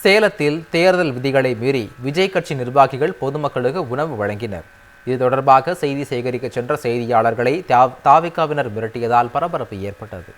சேலத்தில் தேர்தல் விதிகளை மீறி விஜய் கட்சி நிர்வாகிகள் பொதுமக்களுக்கு உணவு வழங்கினர். இது தொடர்பாக செய்தி சேகரிக்க சென்ற செய்தியாளர்களை தாவிகாவினர் மிரட்டியதால் பரபரப்பு ஏற்பட்டது.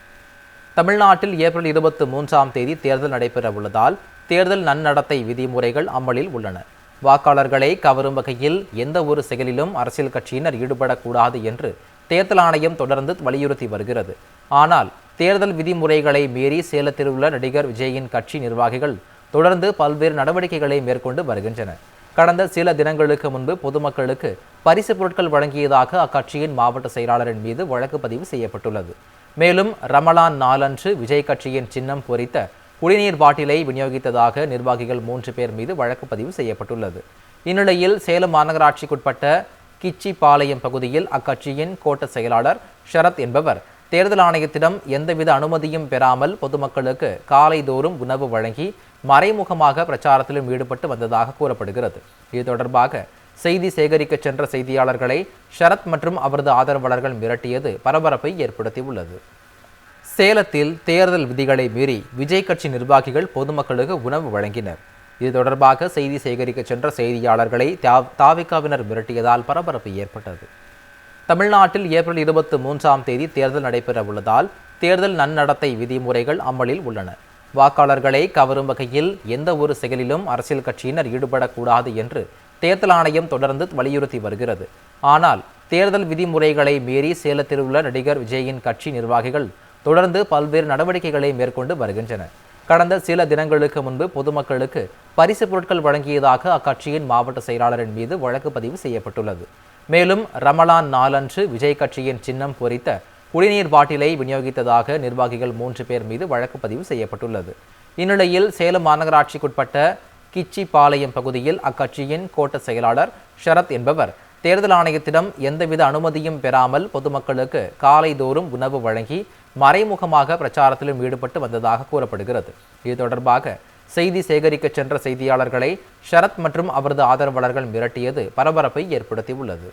தமிழ்நாட்டில் ஏப்ரல் 23 தேர்தல் நடைபெற உள்ளதால் தேர்தல் நன்னடத்தை விதிமுறைகள் அமலில் உள்ளன. வாக்காளர்களை கவரும் வகையில் எந்த ஒரு செயலிலும் அரசியல் கட்சியினர் ஈடுபடக்கூடாது என்று தேர்தல் ஆணையம் தொடர்ந்து வலியுறுத்தி வருகிறது. ஆனால் தேர்தல் விதிமுறைகளை மீறி சேலத்தில் உள்ள நடிகர் விஜயின் கட்சி நிர்வாகிகள் தொடர்ந்து பல்வேறு நடவடிக்கைகளை மேற்கொண்டு வருகின்றனர். கடந்த சில தினங்களுக்கு முன்பு பொதுமக்களுக்கு பரிசு பொருட்கள் வழங்கியதாக அக்கட்சியின் மாவட்ட செயலாளரின் மீது வழக்கு பதிவு செய்யப்பட்டுள்ளது. மேலும் ரமலான் நாளன்று விஜய் கட்சியின் சின்னம் பொறித்த குடிநீர் பாட்டிலை விநியோகித்ததாக நிர்வாகிகள் 3 பேர் மீது வழக்கு பதிவு செய்யப்பட்டுள்ளது. இந்நிலையில் சேலம் மாநகராட்சிக்குட்பட்ட கிச்சிபாளையம் பகுதியில் அக்கட்சியின் கோட்ட செயலாளர் ஷரத் என்பவர் தேர்தல் ஆணையத்திடம் எந்தவித அனுமதியும் பெறாமல் பொதுமக்களுக்கு காலைதோறும் உணவு வழங்கி மறைமுகமாக பிரச்சாரத்திலும் ஈடுபட்டு வந்ததாக கூறப்படுகிறது. இது தொடர்பாக செய்தி சேகரிக்க சென்ற செய்தியாளர்களை ஷரத் மற்றும் அவரது ஆதரவாளர்கள் மிரட்டியது பரபரப்பை ஏற்படுத்தியுள்ளது. சேலத்தில் தேர்தல் விதிகளை மீறி விஜய் கட்சி நிர்வாகிகள் பொதுமக்களுக்கு உணவு வழங்கினர். இது தொடர்பாக செய்தி சேகரிக்க சென்ற செய்தியாளர்களை தாவிகாவினர் மிரட்டியதால் பரபரப்பு ஏற்பட்டது. தமிழ்நாட்டில் ஏப்ரல் 23 தேர்தல் நடைபெற உள்ளதால் தேர்தல் நன்னடத்தை விதிமுறைகள் அமலில் உள்ளன. வாக்காளர்களை கவரும் வகையில் எந்த ஒரு செயலிலும் அரசியல் கட்சியினர் ஈடுபடக்கூடாது என்று தேர்தல் ஆணையம் தொடர்ந்து வலியுறுத்தி வருகிறது. ஆனால் தேர்தல் விதிமுறைகளை மீறி சேலத்தில் உள்ள நடிகர் விஜயின் கட்சி நிர்வாகிகள் தொடர்ந்து பல்வேறு நடவடிக்கைகளை மேற்கொண்டு வருகின்றனர். கடந்த சில தினங்களுக்கு முன்பு பொதுமக்களுக்கு பரிசு பொருட்கள் வழங்கியதாக அக்கட்சியின் மாவட்ட செயலாளரின் மீது வழக்கு பதிவு செய்யப்பட்டுள்ளது. மேலும் ரமலான் நாளன்று விஜய் கட்சியின் சின்னம் பொறித்த குடிநீர் பாட்டிலை விநியோகித்ததாக நிர்வாகிகள் 3 பேர் மீது வழக்கு பதிவு செய்யப்பட்டுள்ளது. இந்நிலையில் சேலம் மாநகராட்சிக்குட்பட்ட கிச்சிபாளையம் பகுதியில் அக்கட்சியின் கோட்ட செயலாளர் ஷரத் என்பவர் தேர்தல் ஆணையத்திடம் எந்தவித அனுமதியும் பெறாமல் பொதுமக்களுக்கு காலைதோறும் உணவு வழங்கி மறைமுகமாக பிரச்சாரத்திலும் ஈடுபட்டு வந்ததாக கூறப்படுகிறது. இது தொடர்பாக செய்தி சேகரிக்க சென்ற செய்தியாளர்களை ஷரத் மற்றும் அவரது ஆதரவாளர்கள் மிரட்டியது பரபரப்பை ஏற்படுத்தியுள்ளது.